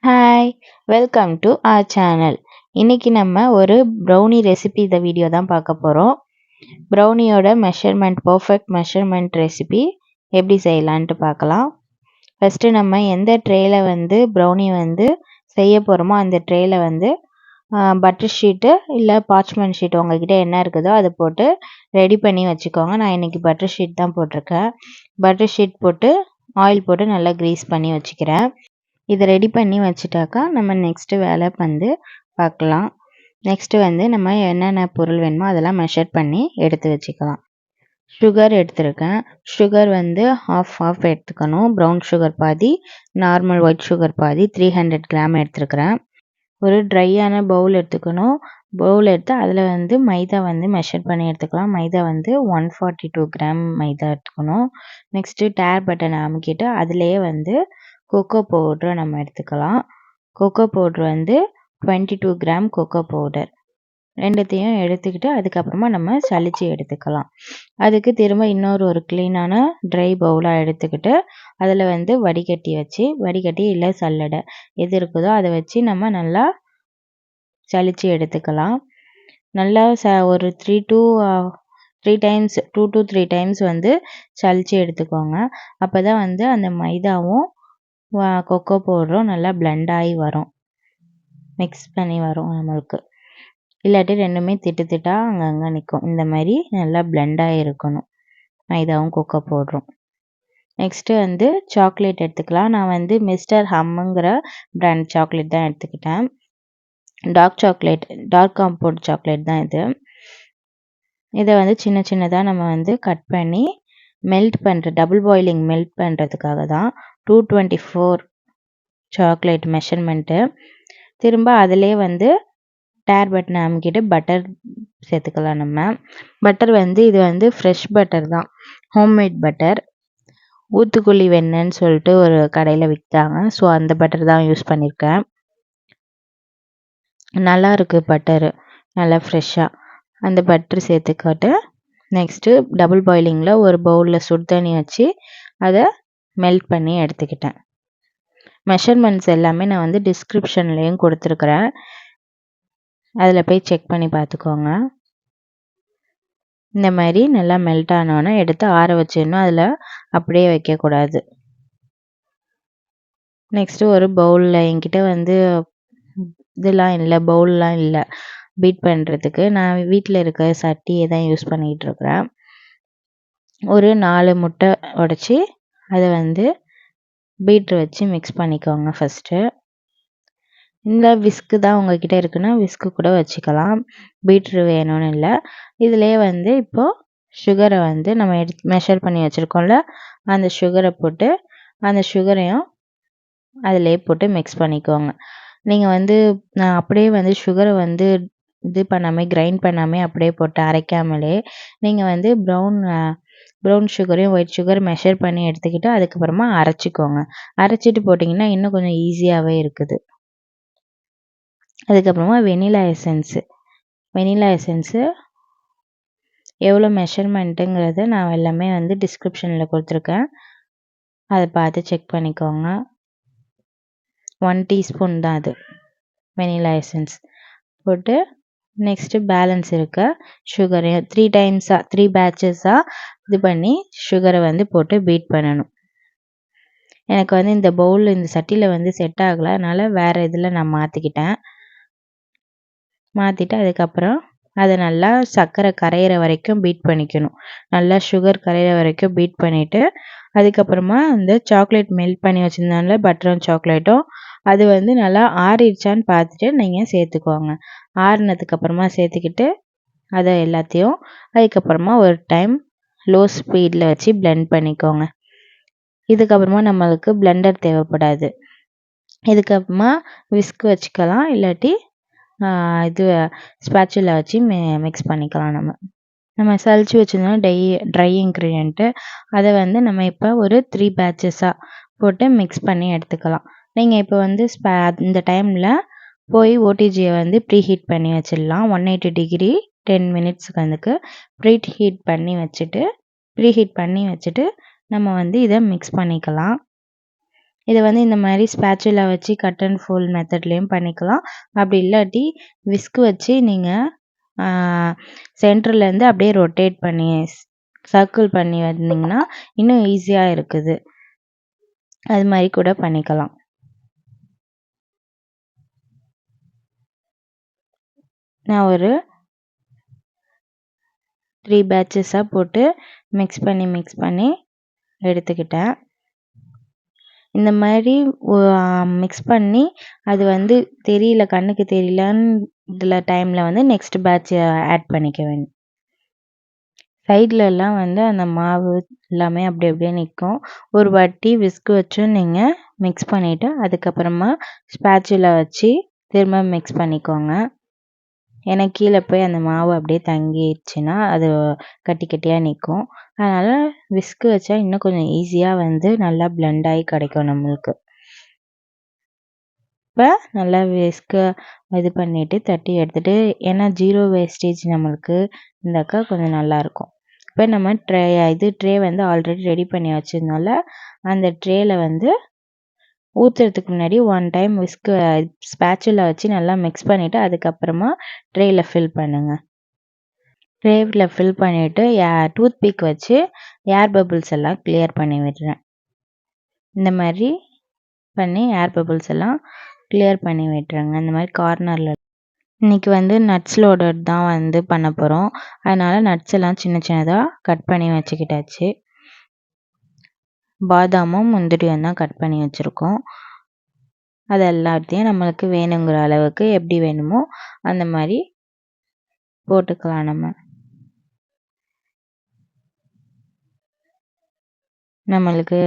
Hi, welcome to our channel. இன்னைக்கு நம்ம ஒரு ப்ரௌனி ரெசிபி இந்த வீடியோ தான் பார்க்க போகிறோம். ப்ரௌனியோட பர்ஃபெக்ட் மெஷர்மெண்ட் ரெசிபி எப்படி செய்யலான்ட்டு பார்க்கலாம். ஃபஸ்ட்டு நம்ம எந்த ட்ரேயில் ப்ரௌனி செய்ய போகிறோமோ அந்த ட்ரேயில் பட்டர் ஷீட்டு இல்லை பார்ச்மெண்ட் ஷீட் உங்ககிட்ட என்ன இருக்குதோ அதை போட்டு ரெடி பண்ணி வச்சுக்கோங்க. நான் இன்றைக்கி பட்டர் ஷீட் தான் போட்டிருக்கேன். பட்டர் ஷீட் போட்டு ஆயில் போட்டு நல்லா க்ரீஸ் பண்ணி வச்சுக்கிறேன். இதை ரெடி பண்ணி வச்சுட்டாக்கா நம்ம நெக்ஸ்ட்டு வேலை பார்க்கலாம். நெக்ஸ்ட்டு நம்ம என்னென்ன பொருள் வேணுமோ அதெல்லாம் மெஷர் பண்ணி எடுத்து வச்சுக்கலாம். சுகர் எடுத்துருக்கேன். சுகர் ஹாஃப் எடுத்துக்கணும். ப்ரௌன் சுகர் பாதி, நார்மல் ஒயிட் சுகர் பாதி, 300 கிராம் எடுத்துருக்கிறேன். ஒரு ட்ரையான பவுல் எடுத்துக்கணும். பவுல் எடுத்து அதில் மைதா மெஷர் பண்ணி எடுத்துக்கலாம். மைதா 142 கிராம் மைதா எடுத்துக்கணும். நெக்ஸ்ட்டு டேர் பட்டன் அமுக்கிட்டு அதிலேயே கொக்கோ பவுட்ரை நம்ம எடுத்துக்கலாம். Kho kho powder 22 gram cocoa powder ரெண்டுத்தையும் எடுத்துக்கிட்டு அதுக்கப்புறமா நம்ம சலிச்சு எடுத்துக்கலாம். அதுக்கு திரும்ப இன்னொரு க்ளீனான ட்ரை பவுலாக எடுத்துக்கிட்டு அதில் வடிகட்டி இல்லை சல்லடை எது இருக்குதோ அதை வச்சு நம்ம நல்லா சலிச்சு எடுத்துக்கலாம். நல்லா ஒரு 2 to 3 டைம்ஸ் சலிச்சு எடுத்துக்கோங்க. அப்போ தான் அந்த மைதாவும் கொக்கோ பவுடரும் நல்லா பிளெண்ட் ஆகி வரும், மிக்ஸ் பண்ணி வரும் நம்மளுக்கு. இல்லாட்டி ரெண்டுமே திட்டா அங்கங்கே நிற்கும். இந்த மாதிரி நல்லா பிளெண்டாகி இருக்கணும் மைதாவும் கொக்கோ பவுடரும். நெக்ஸ்ட்டு சாக்லேட் எடுத்துக்கலாம். நான் மிஸ்டர் ஹம்முங்கிற பிராண்ட் சாக்லேட் தான் எடுத்துக்கிட்டேன். டார்க் காம்பவுண்ட் சாக்லேட் தான் இது. இதை சின்ன சின்னதாக நம்ம கட் பண்ணி டபுள் பாயிலிங் மெல்ட் பண்ணுறதுக்காக தான் 224 சாக்லேட் மெஷர்மெண்ட்டு. திரும்ப அதிலே டேர் பட்டன் அமுக்கிட்டு பட்டர் சேர்த்துக்கலாம். நம்ம பட்டர் இது ஃப்ரெஷ் பட்டர் தான், ஹோம்மேட் பட்டர். ஊத்துக்குழி வெண்ணெய்ன்னு சொல்லிட்டு ஒரு கடையில் விற்றாங்க. ஸோ அந்த பட்டர் தான் யூஸ் பண்ணியிருக்கேன். நல்லா இருக்குது பட்டரு, நல்லா ஃப்ரெஷ்ஷாக. அந்த பட்டர் சேர்த்துக்கிட்டு நெக்ஸ்ட்டு டபுள் பாயிலிங்கில் ஒரு பவுலில் சுடு தண்ணி வச்சு அதை மெல்ட் பண்ணி எடுத்துக்கிட்டேன். மெஷர்மெண்ட்ஸ் எல்லாமே நான் டிஸ்கிரிப்ஷன்லேயும் கொடுத்துருக்குறேன். அதில் போய் செக் பண்ணி பார்த்துக்கோங்க. இந்த மாதிரி நல்லா மெல்ட் ஆனோன்னே எடுத்து ஆற வச்சிடணும். அதில் அப்படியே வைக்கக்கூடாது. நெக்ஸ்ட்டு ஒரு பவுலில் என்கிட்ட இதெல்லாம் இல்லை, பவுல்லாம் இல்லை பீட் பண்ணுறதுக்கு. நான் வீட்டில் இருக்க சட்டியை தான் யூஸ் பண்ணிகிட்ருக்குறேன். ஒரு 4 முட்டை உடச்சி அதை பீட்ரு வச்சு மிக்ஸ் பண்ணிக்கோங்க. ஃபஸ்ட்டு இந்த விஸ்கு தான் உங்கள்கிட்ட இருக்குன்னா விஸ்கு கூட வச்சுக்கலாம், பீட்ரு வேணும்னு இல்லை. இதிலே இப்போது சுகரை நம்ம மெஷர் பண்ணி வச்சுருக்கோம்ல, அந்த சுகரை போட்டு அந்த சுகரையும் அதிலே போட்டு மிக்ஸ் பண்ணிக்கோங்க. நீங்கள் நான் அப்படியே சுகரை இது பண்ணாமல் கிரைண்ட் பண்ணாமல் அப்படியே போட்டு அரைக்காமலே நீங்கள் ப்ரௌன் சுகரையும் ஒயிட் சுகர் மெஷர் பண்ணி எடுத்துக்கிட்டு அதுக்கப்புறமா அரைச்சிக்கோங்க. அரைச்சிட்டு போட்டிங்கன்னா இன்னும் கொஞ்சம் ஈஸியாகவே இருக்குது. அதுக்கப்புறமா வெனிலா எசன்ஸு எவ்வளோ மெஷர்மெண்ட்டுங்கிறத நான் எல்லாமே டிஸ்கிரிப்ஷனில் கொடுத்துருக்கேன். அதை பார்த்து செக் பண்ணிக்கோங்க. 1 டீஸ்பூன் தான் அது வெனிலா எசன்ஸ் போட்டு நெக்ஸ்ட்டு பேலன்ஸ் இருக்க சுகரையும் 3 பேட்சஸாக இது பண்ணி சுகரை போட்டு பீட் பண்ணணும். எனக்கு இந்த பவுல் இந்த சட்டியில் செட் ஆகலை, அதனால் வேறு இதில் நான் மாற்றிட்டு அதுக்கப்புறம் அதை நல்லா சர்க்கரை கரையிற வரைக்கும் பீட் பண்ணிக்கணும். நல்லா சுகர் கரையிற வரைக்கும் பீட் பண்ணிவிட்டு அதுக்கப்புறமா அந்த சாக்லேட் மெல்ட் பண்ணி வச்சுருந்தோம்ல பட்டரும் சாக்லேட்டும் அது நல்லா ஆறிடுச்சான்னு பார்த்துட்டு நீங்கள் சேர்த்துக்கோங்க. ஆறினதுக்கப்புறமா சேர்த்துக்கிட்டு அதை எல்லாத்தையும் அதுக்கப்புறமா ஒரு டைம் லோ ஸ்பீடில் வச்சு பிளெண்ட் பண்ணிக்கோங்க. இதுக்கப்புறமா நம்மளுக்கு பிளெண்டர் தேவைப்படாது. இதுக்கப்புறமா விஸ்க் வச்சுக்கலாம், இல்லாட்டி இது ஸ்பேச்சுலா வச்சு மிக்ஸ் பண்ணிக்கலாம். நம்ம சலிச்சு வச்சுருந்தோம் ட்ரை இன்க்ரீடியண்ட்டு அதை நம்ம இப்போ ஒரு 3 பேட்சஸாக போட்டு மிக்ஸ் பண்ணி எடுத்துக்கலாம். நீங்கள் இப்போ இந்த டைமில் போய் ஓடிஜியை ப்ரீஹீட் பண்ணி வச்சிடலாம். 180 டிகிரி 10 மினிட்ஸ்க்கு ப்ரீஹீட் பண்ணி வச்சுட்டு நம்ம இதை மிக்ஸ் பண்ணிக்கலாம். இதை வந்து இந்த மாதிரி ஸ்பேச்சுலா வச்சு கட் அண்ட் ஃபோல்ட் மெத்தட்லேயும் பண்ணிக்கலாம். அப்படி இல்லாட்டி விஸ்க் வச்சு நீங்கள் சென்டர்லேருந்து அப்படியே ரொட்டேட் பண்ணி சர்க்கிள் பண்ணி வந்தீங்கன்னா இன்னும் ஈஸியாக இருக்குது. அது மாதிரி கூட பண்ணிக்கலாம். நான் ஒரு 3 பேட்சஸாக போட்டு மிக்ஸ் பண்ணி எடுத்துக்கிட்டேன். இந்த மாதிரி மிக்ஸ் பண்ணி அது வந்து தெரியல, கண்ணுக்கு தெரியலன்னு இதில் டைமில் வந்து நெக்ஸ்ட் பேட்ச் ஆட் பண்ணிக்க வேண்டும். சைட்லலாம் வந்து அந்த மாவு எல்லாமே அப்படி அப்படியே நிற்கும். ஒரு வாட்டி விஸ்க் வச்சும் நீங்கள் மிக்ஸ் பண்ணிவிட்டு அதுக்கப்புறமா ஸ்பேச்சுலா வச்சு திரும்ப மிக்ஸ் பண்ணிக்கோங்க. ஏன்னா கீழே போய் அந்த மாவு அப்படியே தங்கிடுச்சுன்னா அது கட்டி கட்டியாக நிற்கும். அதனால் விஸ்க் வச்சா இன்னும் கொஞ்சம் ஈஸியாக வந்து நல்லா பிளெண்ட் ஆகி கிடைக்கும் நம்மளுக்கு. இப்போ நல்லா விஸ்க்கு இது பண்ணிவிட்டு தட்டி எடுத்துகிட்டு, ஏன்னா 0 வேஸ்டேஜ் நம்மளுக்கு இருந்தாக்கா கொஞ்சம் நல்லாயிருக்கும். இப்போ நம்ம ட்ரே வந்து ஆல்ரெடி ரெடி பண்ணி வச்சதுனால அந்த ட்ரேயில் வந்து ஊற்றுறதுக்கு முன்னாடி 1 டைம் விஸ்க்கு ஸ்பேச்சுலா வச்சு நல்லா மிக்ஸ் பண்ணிவிட்டு அதுக்கப்புறமா ட்ரேயில் ஃபில் பண்ணுங்கள். ட்ரேவில் ஃபில் பண்ணிவிட்டு டூத் பிக் வச்சு ஏர் பபிள்ஸ் எல்லாம் கிளியர் பண்ணி விடுறேன். இந்த மாதிரி பண்ணி ஏர் பபிள்ஸ் எல்லாம் கிளியர் பண்ணி விட்டுறேங்க. இந்த மாதிரி கார்னரில். இன்றைக்கி வந்து நட்ஸ் லோடட் தான் வந்து பண்ண போகிறோம். அதனால் நட்ஸ் எல்லாம் சின்ன சின்னதாக கட் பண்ணி வச்சுக்கிட்டாச்சு. பாதாமும் முந்திரியும் தான் கட் பண்ணி வச்சுருக்கோம். அது எல்லாத்தையும் நம்மளுக்கு வேணுங்கிற அளவுக்கு எப்படி வேணுமோ அந்த மாதிரி போட்டுக்கலாம். நம்மளுக்கு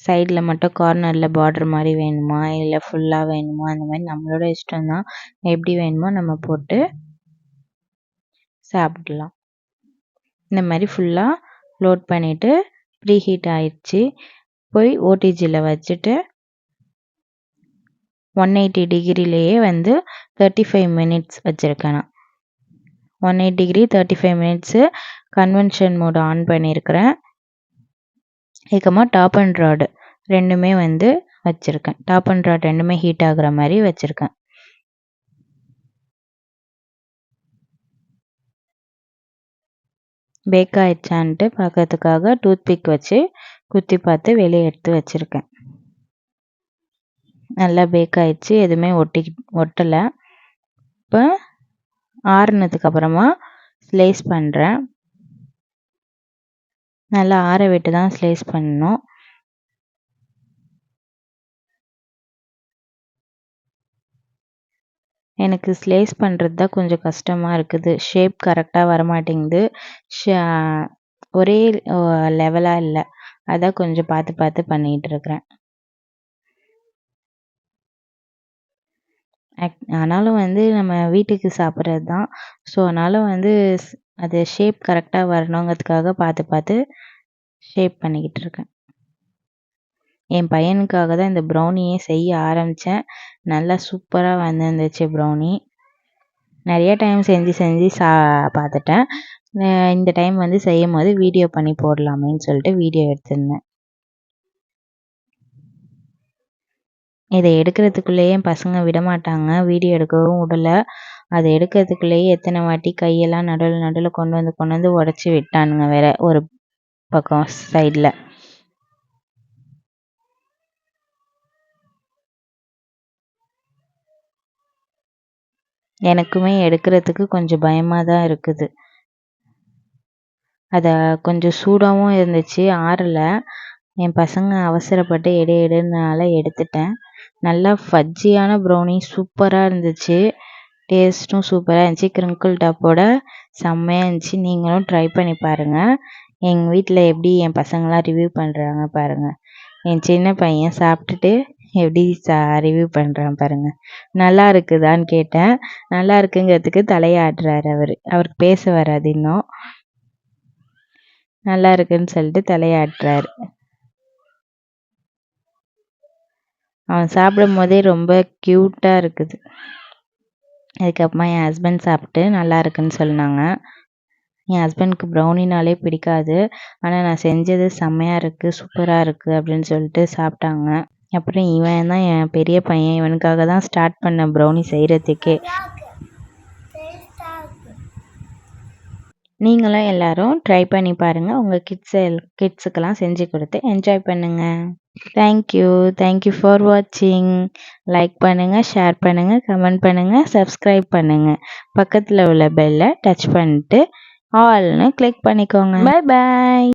சைடில் மட்டும் கார்னரில் பார்டர் மாதிரி வேணுமா இல்லை ஃபுல்லாக வேணுமா அந்த மாதிரி நம்மளோட இஷ்டம்தான். எப்படி வேணுமோ நம்ம போட்டு சாப்பிடலாம். இந்த மாதிரி ஃபுல்லாக லோட் பண்ணிவிட்டு ப்ரீ ஹீட் ஆயிடுச்சு. போய் ஓடிஜியில் வச்சுட்டு 180 டிகிரிலேயே வந்து 35 மினிட்ஸ் வச்சுருக்கேன். நான் 180 degree 35 minutes convection mode on பண்ணியிருக்கிறேன். இதுக்கப்புறமா டாப் அண்ட் ராடு ரெண்டுமே வந்து வச்சுருக்கேன். டாப் அண்ட் ராட் ரெண்டுமே ஹீட் ஆகுற மாதிரி வச்சுருக்கேன். பேக் ஆயிடுச்சான்ட்டு பார்க்கறதுக்காக டூத் பிக் வச்சு குத்தி பார்த்து வெளியே எடுத்து வச்சுருக்கேன். நல்லா பேக் ஆயிடுச்சு, எதுவுமே ஒட்டலை. இப்போ ஆறுனதுக்கப்புறமா ஸ்லைஸ் பண்ணுறேன். நல்லா ஆற விட்டு தான் ஸ்லைஸ் பண்ணணும். எனக்கு ஸ்லைஸ் பண்ணுறது தான் கொஞ்சம் கஷ்டமாக இருக்குது. ஷேப் கரெக்டாக வரமாட்டேங்குது. ஒரே லெவலாக இல்லை. அதான் கொஞ்சம் பார்த்து பார்த்து பண்ணிகிட்ருக்கிறேன். ஆனாலும் வந்து நம்ம வீட்டுக்கு சாப்பிட்றது தான். ஸோ அதனால் வந்து அது ஷேப் கரெக்டாக வரணுங்கிறதுக்காக பார்த்து பார்த்து ஷேப் பண்ணிக்கிட்டு இருக்கேன். என் பையனுக்காக தான் இந்த ப்ரௌனியே செய்ய ஆரம்பித்தேன். நல்லா சூப்பராக வந்துருந்துச்சு ப்ரௌனி. நிறைய டைம் செஞ்சு பார்த்துட்டேன். இந்த டைம் வந்து செய்யும் போது வீடியோ பண்ணி போடலாமேன்னு சொல்லிட்டு வீடியோ எடுத்திருந்தேன். இதை எடுக்கிறதுக்குள்ளேயே என் பசங்க விட மாட்டாங்க, வீடியோ எடுக்கவும் விடலை. அதை எடுக்கிறதுக்குள்ளேயே எத்தனை வாட்டி கையெல்லாம் நடுவில் கொண்டு வந்து உடச்சி விட்டானுங்க வேற ஒரு பக்கம் சைடில். எனக்குமே எடுக்கிறதுக்கு கொஞ்சம் பயமாக தான் இருக்குது. அதை கொஞ்சம் சூடாகவும் இருந்துச்சு, ஆறலை. என் பசங்க அவசரப்பட்டு எடுனால எடுத்துட்டேன். நல்லா ஃபஜ்ஜியான ப்ரௌனி சூப்பராக இருந்துச்சு. டேஸ்ட்டும் சூப்பராக இருந்துச்சு. கிரிங்கிள் டாப்போட செம்மையாக இருந்துச்சு. நீங்களும் ட்ரை பண்ணி பாருங்கள். எங்கள் வீட்டில் எப்படி என் பசங்களாம் ரிவ்யூ பண்ணுறாங்க பாருங்கள். என் சின்ன பையன் சாப்பிட்டுட்டு எப்படி ரிவ்யூ பண்ணுறான் பாருங்கள். நல்லா இருக்குதான்னு கேட்டேன். நல்லா இருக்குங்கிறதுக்கு தலையாடுறாரு. அவருக்கு பேச வராது இன்னும். நல்லா இருக்குன்னு சொல்லிட்டு தலையாடுறாரு. அவன் சாப்பிடும் போதே ரொம்ப க்யூட்டாக இருக்குது. அதுக்கப்புறமா என் ஹஸ்பண்ட் சாப்பிட்டு நல்லா இருக்குன்னு சொன்னாங்க. என் ஹஸ்பண்டுக்கு ப்ரௌனினாலே பிடிக்காது. ஆனால் நான் செஞ்சது செம்மையாக இருக்குது, சூப்பராக இருக்குது அப்படின்னு சொல்லிட்டு சாப்பிட்டாங்க. அப்புறம் இவன் தான் என் பெரிய பையன். இவனுக்காக தான் ஸ்டார்ட் பண்ண ப்ரௌனி செய்கிறதுக்கே. நீங்களும் எல்லாரும் ட்ரை பண்ணி பாருங்கள். உங்கள் கிட்ஸுக்கெல்லாம் செஞ்சு கொடுத்து என்ஜாய் பண்ணுங்கள். தேங்க்யூ ஃபார் வாட்சிங். லைக் பண்ணுங்கள், ஷேர் பண்ணுங்கள், கமெண்ட் பண்ணுங்கள், சப்ஸ்கிரைப் பண்ணுங்கள். பக்கத்தில் உள்ள பெல்லை டச் பண்ணிட்டு ஆல்னு கிளிக் பண்ணிக்கோங்க. Bye bye.